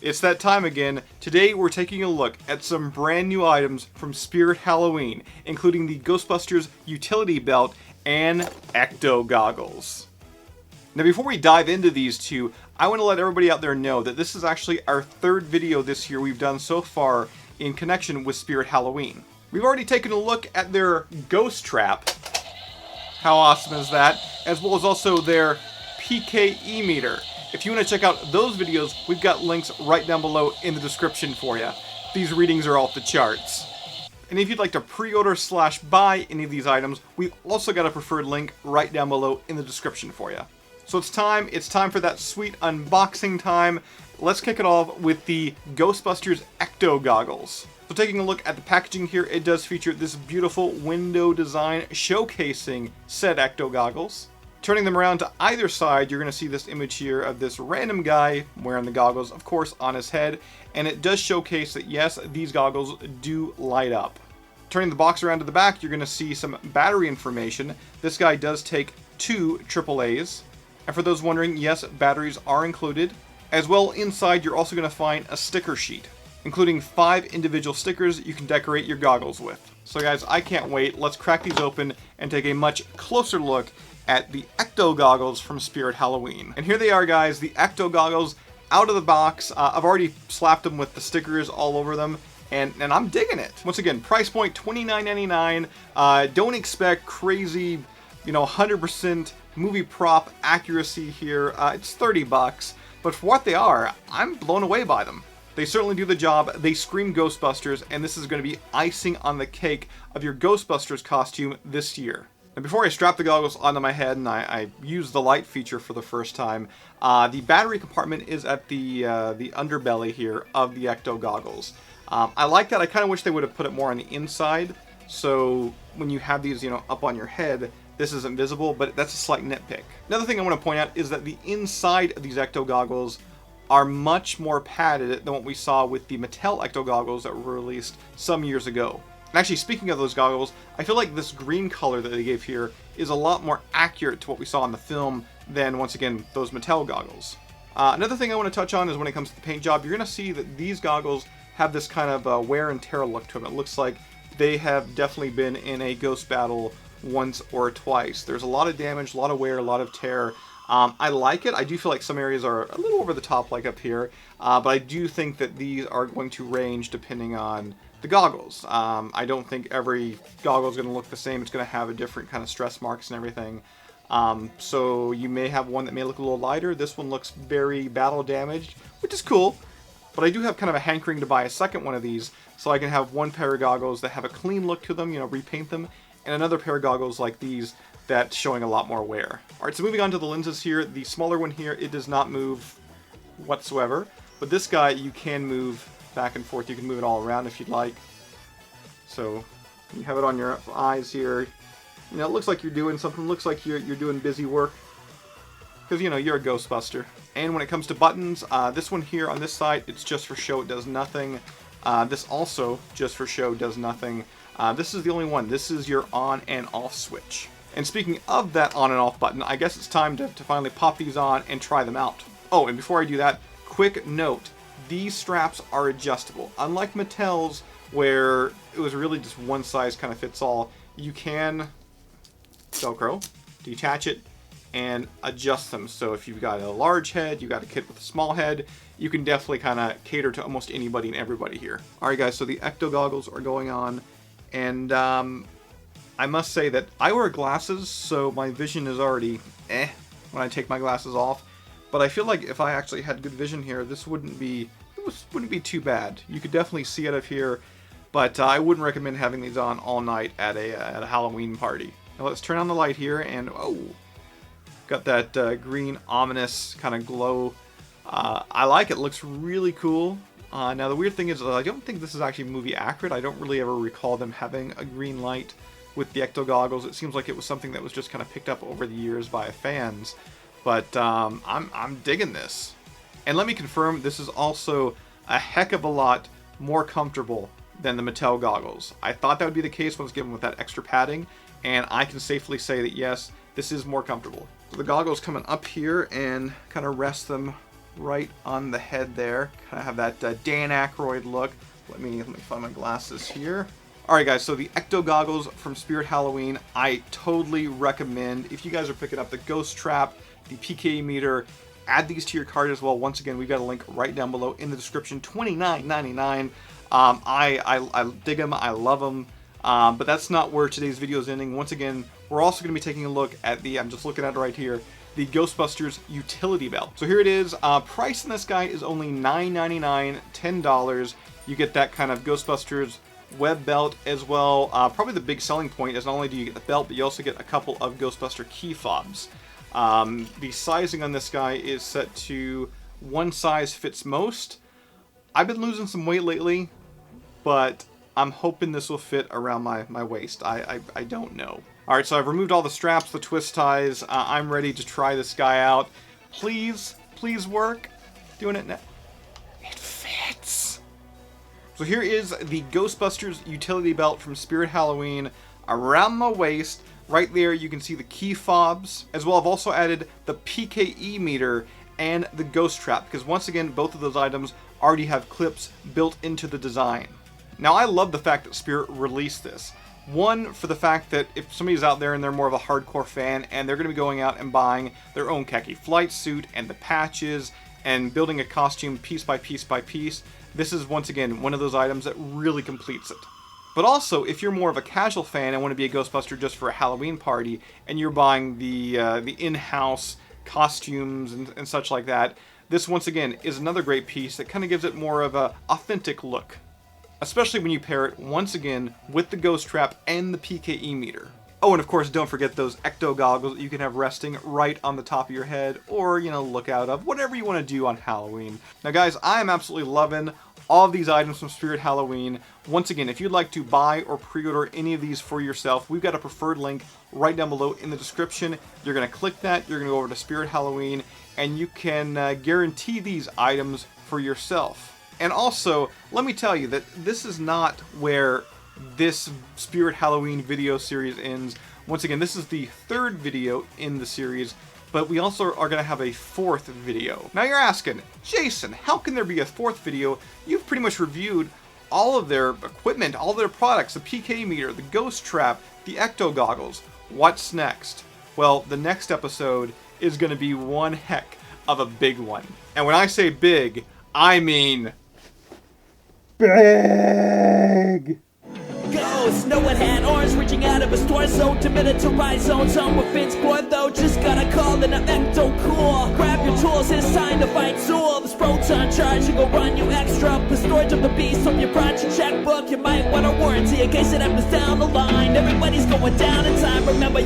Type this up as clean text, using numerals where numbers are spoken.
It's that time again. Today we're taking a look at some brand new items from Spirit Halloween, including the Ghostbusters Utility Belt and ECTO Goggles. Now before we dive into these two, I want to let everybody out there know that this is actually our third video this year we've done so far in connection with Spirit Halloween. We've already taken a look at their Ghost Trap. How awesome is that? As well as also their PKE meter. If you want to check out those videos, we've got links right down below in the description for you. These readings are off the charts. And if you'd like to pre-order / buy any of these items, we've also got a preferred link right down below in the description for you. So it's time for that sweet unboxing time. Let's kick it off with the Ghostbusters ECTO Goggles. So taking a look at the packaging here, it does feature this beautiful window design showcasing said ECTO Goggles. Turning them around to either side, you're going to see this image here of this random guy wearing the goggles, of course, on his head. And it does showcase that, yes, these goggles do light up. Turning the box around to the back, you're going to see some battery information. This guy does take 2 AAAs. And for those wondering, yes, batteries are included. As well, inside, you're also going to find a sticker sheet, including 5 individual stickers you can decorate your goggles with. So guys, I can't wait. Let's crack these open and take a much closer look at the ECTO Goggles from Spirit Halloween. And here they are, guys, the ECTO Goggles out of the box. I've already slapped them with the stickers all over them, and I'm digging it. Once again, price point $29.99. Don't expect crazy, 100% movie prop accuracy here. It's $30, but for what they are, I'm blown away by them. They certainly do the job. They scream Ghostbusters, and this is going to be icing on the cake of your Ghostbusters costume this year. Now before I strap the goggles onto my head and I use the light feature for the first time, the battery compartment is at the underbelly here of the ECTO Goggles. I like that. I kind of wish they would have put it more on the inside, so when you have these, up on your head, this isn't visible, but that's a slight nitpick. Another thing I want to point out is that the inside of these ECTO Goggles are much more padded than what we saw with the Mattel ECTO Goggles that were released some years ago. And actually, speaking of those goggles, I feel like this green color that they gave here is a lot more accurate to what we saw in the film than, once again, those Mattel goggles. Another thing I want to touch on is when it comes to the paint job, you're going to see that these goggles have this kind of wear and tear look to them. It looks like they have definitely been in a ghost battle once or twice. There's a lot of damage, a lot of wear, a lot of tear. I like it. I do feel like some areas are a little over the top, like up here, but I do think that these are going to range depending on the goggles. I don't think every goggle is going to look the same. It's going to have a different kind of stress marks and everything. So you may have one that may look a little lighter. This one looks very battle damaged, which is cool. But I do have kind of a hankering to buy a second one of these, so I can have one pair of goggles that have a clean look to them, repaint them, and another pair of goggles like these that's showing a lot more wear. Alright, so moving on to the lenses here. The smaller one here, it does not move whatsoever. But this guy, you can move back and forth. You can move it all around if you'd like. So you have it on your eyes here. It looks like you're doing something. Looks like you're doing busy work. Because, you're a Ghostbuster. And when it comes to buttons, this one here on this side, it's just for show. It does nothing. This also, just for show, does nothing. This is the only one. This is your on and off switch. And speaking of that on and off button, I guess it's time to finally pop these on and try them out. Oh, and before I do that, quick note. These straps are adjustable. Unlike Mattel's, where it was really just one size kind of fits all, you can Velcro, detach it, and adjust them. So if you've got a large head, you've got a kid with a small head, you can definitely kind of cater to almost anybody and everybody here. Alright guys, so the ECTO Goggles are going on, and I must say that I wear glasses, so my vision is already when I take my glasses off. But I feel like if I actually had good vision here, this wouldn't be too bad. You could definitely see out of here, but I wouldn't recommend having these on all night at a Halloween party. Now let's turn on the light here, and got that green ominous kind of glow. I like it. It looks really cool. Now the weird thing is I don't think this is actually movie accurate. I don't really ever recall them having a green light with the ECTO Goggles. It seems like it was something that was just kind of picked up over the years by fans. But I'm digging this. And let me confirm, this is also a heck of a lot more comfortable than the Mattel goggles. I thought that would be the case when I was given with that extra padding, and I can safely say that yes, this is more comfortable. So the goggles coming up here and kind of rest them right on the head there. Kind of have that Dan Aykroyd look. Let me find my glasses here. Alright guys, so the ECTO goggles from Spirit Halloween, I totally recommend. If you guys are picking up the Ghost Trap, the PKE meter, add these to your cart as well. Once again, we've got a link right down below in the description, $29.99. I dig them, I love them, but that's not where today's video is ending. Once again, we're also going to be taking a look at the, I'm just looking at it right here, the Ghostbusters utility belt. So here it is. Price in this guy is only $9.99, $10. You get that kind of Ghostbusters web belt as well. Probably the big selling point is not only do you get the belt, but you also get a couple of Ghostbuster key fobs. The sizing on this guy is set to one size fits most. I've been losing some weight lately, but I'm hoping this will fit around my waist. I don't know. Alright, so I've removed all the straps, the twist ties. I'm ready to try this guy out. Please work. Doing it now. It fits. So here is the Ghostbusters utility belt from Spirit Halloween around my waist. Right there you can see the key fobs. As well, I've also added the PKE meter and the Ghost Trap, because once again, both of those items already have clips built into the design. Now, I love the fact that Spirit released this. One, for the fact that if somebody's out there and they're more of a hardcore fan and they're going to be going out and buying their own khaki flight suit and the patches and building a costume piece by piece by piece, this is once again one of those items that really completes it. But also, if you're more of a casual fan and want to be a Ghostbuster just for a Halloween party and you're buying the in-house costumes and such like that, this once again is another great piece that kind of gives it more of a authentic look. Especially when you pair it, once again, with the Ghost Trap and the PKE meter. Oh, and of course, don't forget those ECTO goggles that you can have resting right on the top of your head, or, you know, look out of, whatever you want to do on Halloween. Now guys, I am absolutely loving all of these items from Spirit Halloween. Once again, if you'd like to buy or pre-order any of these for yourself, we've got a preferred link right down below in the description. You're going to click that, you're going to go over to Spirit Halloween, and you can guarantee these items for yourself. And also, let me tell you that this is not where this Spirit Halloween video series ends. Once again, this is the third video in the series, but we also are going to have a fourth video. Now you're asking, Jason, how can there be a fourth video? You've pretty much reviewed all of their equipment, all of their products, the PK meter, the Ghost Trap, the ECTO goggles. What's next? Well, the next episode is going to be one heck of a big one. And when I say big, I mean big. Ghost, no one had orange reaching out of his torso to militarize zones on with Finn's board though. Just got a call and I'm ecto cool. Grab your tools, it's time to fight Zool. This proton charge and go run you extra. The storage of the beast, hope you brought your checkbook. You might want a warranty in case it happens down the line. Everybody's going down in time. Remember,